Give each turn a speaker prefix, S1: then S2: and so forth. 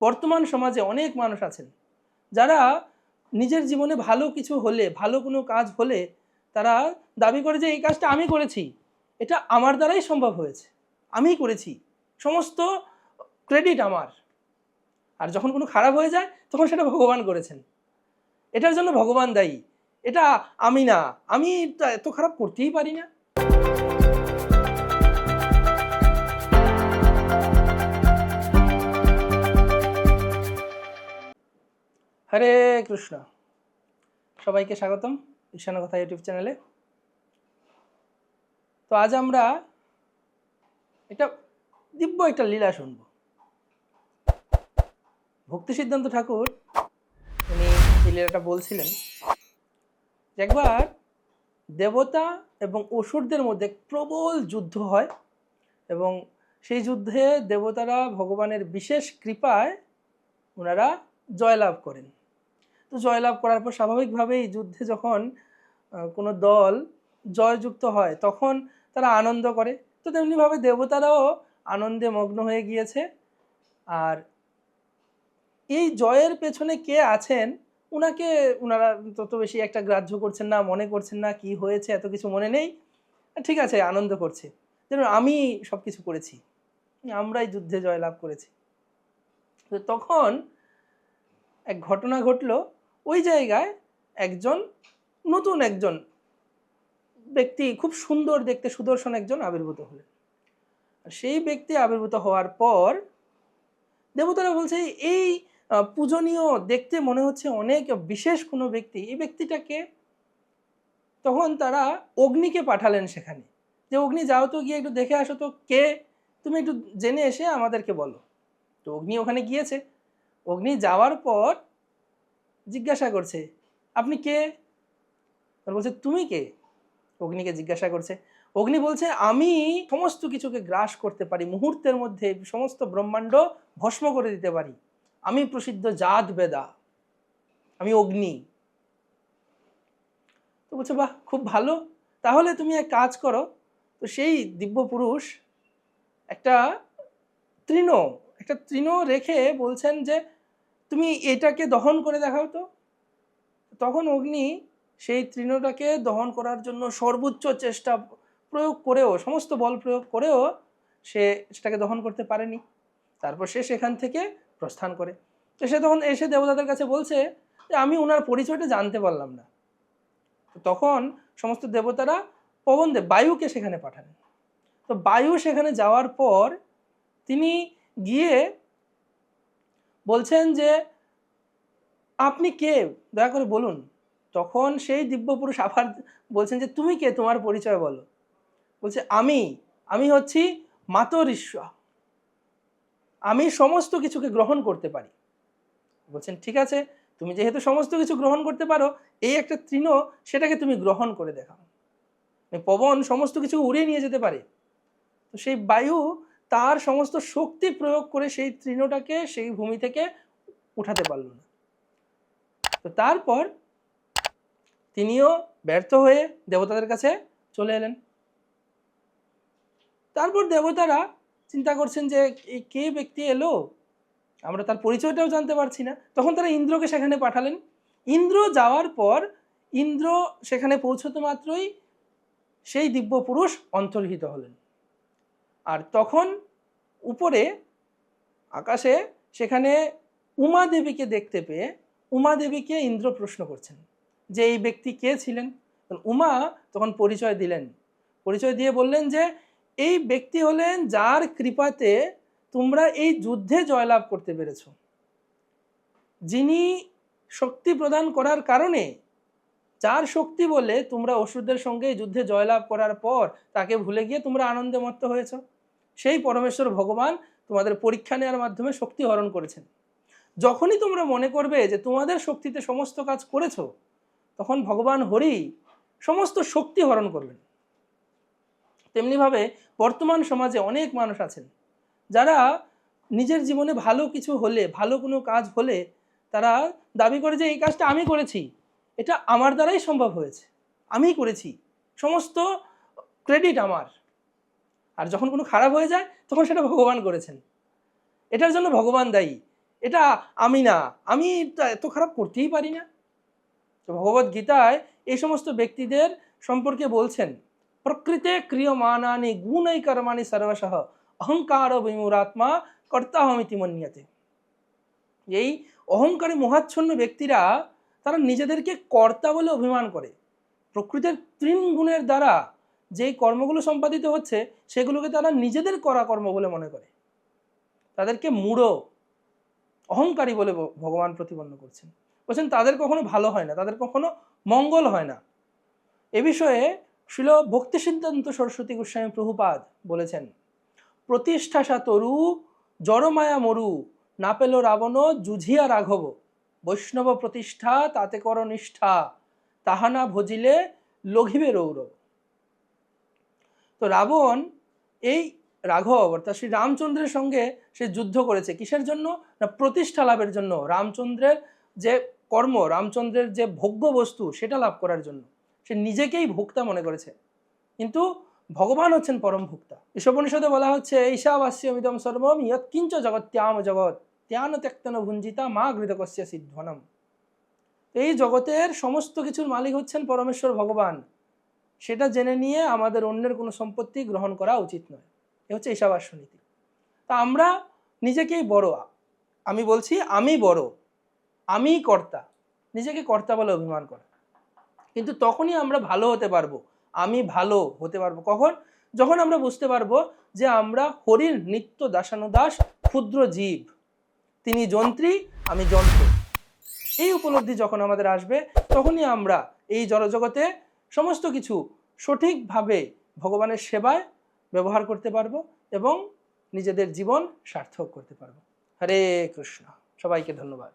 S1: বর্তমান সমাজে অনেক মানুষ আছেন যারা নিজের জীবনে ভালো কিছু হলে, ভালো কোনো কাজ হলে তারা দাবি করে যে এই কাজটা আমি করেছি, এটা আমার দ্বারাই সম্ভব হয়েছে, আমিই করেছি, সমস্ত ক্রেডিট আমার। আর যখন কোনো খারাপ হয়ে যায় তখন সেটা ভগবান করেছেন, এটার জন্য ভগবান দায়ী, এটা আমি না, আমি তো এত খারাপ করতেই পারি না। হরে কৃষ্ণ, সবাইকে স্বাগতম ঈশান কথা ইউটিউব চ্যানেলে। তো আজ আমরা দিব্য একটা লীলা শুনব। ভক্তি সিদ্ধান্ত ঠাকুর উনি এই লীলাটা বলছিলেন যে একবার দেবতা এবং অসুরদের মধ্যে প্রবল যুদ্ধ হয় এবং সেই যুদ্ধে দেবতারা ভগবানের বিশেষ কৃপায় ওনারা জয়লাভ করেন। তো জয়লাভ করার পর স্বাভাবিকভাবেই যুদ্ধে যখন কোনো দল জয়যুক্ত হয় তখন তারা আনন্দ করে। তো তেমনিভাবে দেবতারাও আনন্দে মগ্ন হয়ে গিয়েছে। আর এই জয়ের পেছনে কে আছেন ওনারা তত বেশি একটা গ্রাহ্য করছেন না, মনে করছেন না কি হয়েছে, এত কিছু মনে নেই, ঠিক আছে, আনন্দ করছে যেন আমি সব কিছু করেছি, আমরাই যুদ্ধে জয়লাভ করেছি। তো তখন এক ঘটনা ঘটলো, ওই জায়গায় নতুন একজন ব্যক্তি, খুব সুন্দর দেখতে সুদর্শন একজন আবির্ভূত হলেন। সেই ব্যক্তি আবির্ভূত হওয়ার পর দেবতারা বলছে এই পূজনীয়, দেখতে মনে হচ্ছে অনেক বিশেষ কোনো ব্যক্তি, এই ব্যক্তিটাকে। তখন তারা অগ্নিকে পাঠালেন সেখানে, যে অগ্নি যাও তো, গিয়ে একটু দেখে আসো তো কে, তুমি একটু জেনে এসে আমাদেরকে বলো। তো অগ্নি ওখানে গিয়েছে। অগ্নি যাওয়ার পর জিজ্ঞাসা করছে আপনি কে? বলছে তুমি কে? অগ্নিকে জিজ্ঞাসা করছে। অগ্নি বলছে আমি সমস্ত কিছুকে গ্রাস করতে পারি, মুহূর্তের মধ্যে সমস্ত ব্রহ্মাণ্ড ভস্ম করে দিতে পারি, আমি প্রসিদ্ধ জাত বেদা, আমি অগ্নি। তো বলছে বাহ, খুব ভালো, তাহলে তুমি এক কাজ করো। তো সেই দিব্য পুরুষ একটা তৃণ রেখে বলছেন যে তুমি এটাকে দহন করে দেখাও তো। তখন অগ্নি সেই তৃণটাকে দহন করার জন্য সর্বোচ্চ চেষ্টা প্রয়োগ করেও, সমস্ত বল প্রয়োগ করেও সে সেটাকে দহন করতে পারেনি। তারপর সে সেখান থেকে প্রস্থান করে। তো সে তখন এসে দেবতাদের কাছে বলছে যে আমি ওনার পরিচয়টা জানতে পারলাম না। তখন সমস্ত দেবতারা পবনদেব, বায়ুকে সেখানে পাঠালেন। তো বায়ু সেখানে যাওয়ার পর তিনি গিয়ে বলছেন যে আপনি কে, দয়া করে বলুন। তখন সেই দিব্য পুরুষ আবার বলছেন যে তুমি কে, তোমার পরিচয় বলো। বলছে আমি হচ্ছি মাতরিশ্বর, আমি সমস্ত কিছুকে গ্রহণ করতে পারি। বলছেন ঠিক আছে, তুমি যেহেতু সমস্ত কিছু গ্রহণ করতে পারো, এই একটা তৃণ, সেটাকে তুমি গ্রহণ করে দেখাও। পবন সমস্ত কিছু উড়িয়ে নিয়ে যেতে পারে, তো সেই বায়ু তার সমস্ত শক্তি প্রয়োগ করে সেই তৃণটাকে সেই ভূমি থেকে উঠাতে পারল না। তো তারপর তিনিও ব্যর্থ হয়ে দেবতাদের কাছে চলে এলেন। তারপর দেবতারা চিন্তা করছেন যে এই কে ব্যক্তি এলো, আমরা তার পরিচয়টাও জানতে পারছি না। তখন তারা ইন্দ্রকে সেখানে পাঠালেন। ইন্দ্র যাওয়ার পর ইন্দ্র সেখানে পৌঁছতে মাত্রই সেই দিব্য পুরুষ অন্তর্হিত হলেন। আর তখন উপরে আকাশে সেখানে উমা দেবীকে দেখতে পেয়ে উমা দেবীকে ইন্দ্র প্রশ্ন করছেন যে এই ব্যক্তি কে ছিলেন। উমা তখন পরিচয় দিলেন, পরিচয় দিয়ে বললেন যে এই ব্যক্তি হলেন যার কৃপাতে তোমরা এই যুদ্ধে জয়লাভ করতে পেরেছ, যিনি শক্তি প্রদান করার কারণে, যার শক্তি বলে তোমরা অসুরদের সঙ্গে যুদ্ধে জয়লাভ করার পর তাকে ভুলে গিয়ে তোমরা আনন্দে মত্ত হয়েছ। সেই পরমেশ্বর ভগবান তোমাদের পরীক্ষা নেওয়ার মাধ্যমে শক্তি হরণ করেছেন। যখনই তোমরা মনে করবে যে তোমাদের শক্তিতে সমস্ত কাজ করেছো, তখন ভগবান হরি সমস্ত শক্তি হরণ করবেন। তেমনিভাবে বর্তমান সমাজে অনেক মানুষ আছেন যারা নিজের জীবনে ভালো কিছু হলে, ভালো কোনো কাজ হলে তারা দাবি করে যে এই কাজটা আমি করেছি, এটা আমার দ্বারাই সম্ভব হয়েছে, আমিই করেছি, সমস্ত ক্রেডিট আমার। আর যখন কোনো খারাপ হয়ে যায় তখন সেটা ভগবান করেছেন, এটার জন্য ভগবান দায়ী, এটা আমি না, আমি তো এত খারাপ করতেই পারি না। তো ভগবদ গীতায় এই সমস্ত ব্যক্তিদের সম্পর্কে বলছেন, প্রকৃতে ক্রিয়মানানি গুণৈ কর্মাণি সর্বশঃ অহংকার বিমূঢ়াত্মা কর্তাহমিতি মন্যতে। এই অহংকারী মোহাচ্ছন্ন ব্যক্তিরা তারা নিজেদেরকে কর্তা বলে অভিমান করে। প্রকৃতির 3 গুণের দ্বারা যেই কর্মগুলো সম্পাদিত হচ্ছে সেগুলোকে তারা নিজেদের করা কর্ম বলে মনে করে। তাদেরকে মূঢ় অহংকারী বলে ভগবান প্রতিপন্ন করছেন। বলছেন তাদের কখনো ভালো হয় না, তাদের কখনো মঙ্গল হয় না। এ বিষয়ে শিল ভক্তি সিদ্ধান্ত সরস্বতী গোস্বামী প্রভুপাদ বলেছেন, প্রতিষ্ঠাসা তরু জড়মায়া মরু না পেল রাবণ যুঝিয়া রাঘব, বৈষ্ণব প্রতিষ্ঠা তাতে কর নিষ্ঠা, তাহানা ভজিলে লঘিবে রৌরব। তো রাবণ এই রাঘব অর্থাৎ শ্রী রামচন্দ্রের সঙ্গে সে যুদ্ধ করেছে কিসের জন্য? না প্রতিষ্ঠা লাভের জন্য, রামচন্দ্রের যে কর্ম, রামচন্দ্রের যে ভোগ্য বস্তু সেটা লাভ করার জন্য। সে নিজেকেই ভোক্তা মনে করেছে, কিন্তু ভগবান হচ্ছেন পরম ভোক্তা। ঈশোপনিষদে বলা হচ্ছে, ঈশাবাস্যমিদম সর্বম ইয়ৎকিঞ্চ জগত্যাম জগৎ ত্যান ত্যক্তন ভুঞ্জিতা মা ঘৃতকস্য সিদ্ধনম। এই জগতের সমস্ত কিছুর মালিক হচ্ছেন পরমেশ্বর ভগবান। সেটা জেনে নিয়ে আমাদের অন্যের কোনো সম্পত্তি গ্রহণ করা উচিত নয়। এ হচ্ছে ঈশাবাস্য নীতি। তা আমরা নিজেকেই বড়, আমি বলছি আমি বড়, আমি কর্তা, নিজেকে কর্তা বলে অভিমান করা। কিন্তু তখনই আমরা ভালো হতে পারবো, আমি ভালো হতে পারবো কখন? যখন আমরা বুঝতে পারবো যে আমরা হরির নিত্য দাসানুদাস ক্ষুদ্র জীব, তিনি যন্ত্রী আমি যন্ত্র। এই উপলব্ধি যখন আমাদের আসবে তখনই আমরা এই জড়জগতে সমস্ত কিছু সঠিকভাবে ভগবানের সেবায় ব্যবহার করতে পারবো এবং নিজেদের জীবন সার্থক করতে পারবো। হরে কৃষ্ণ। সবাইকে ধন্যবাদ।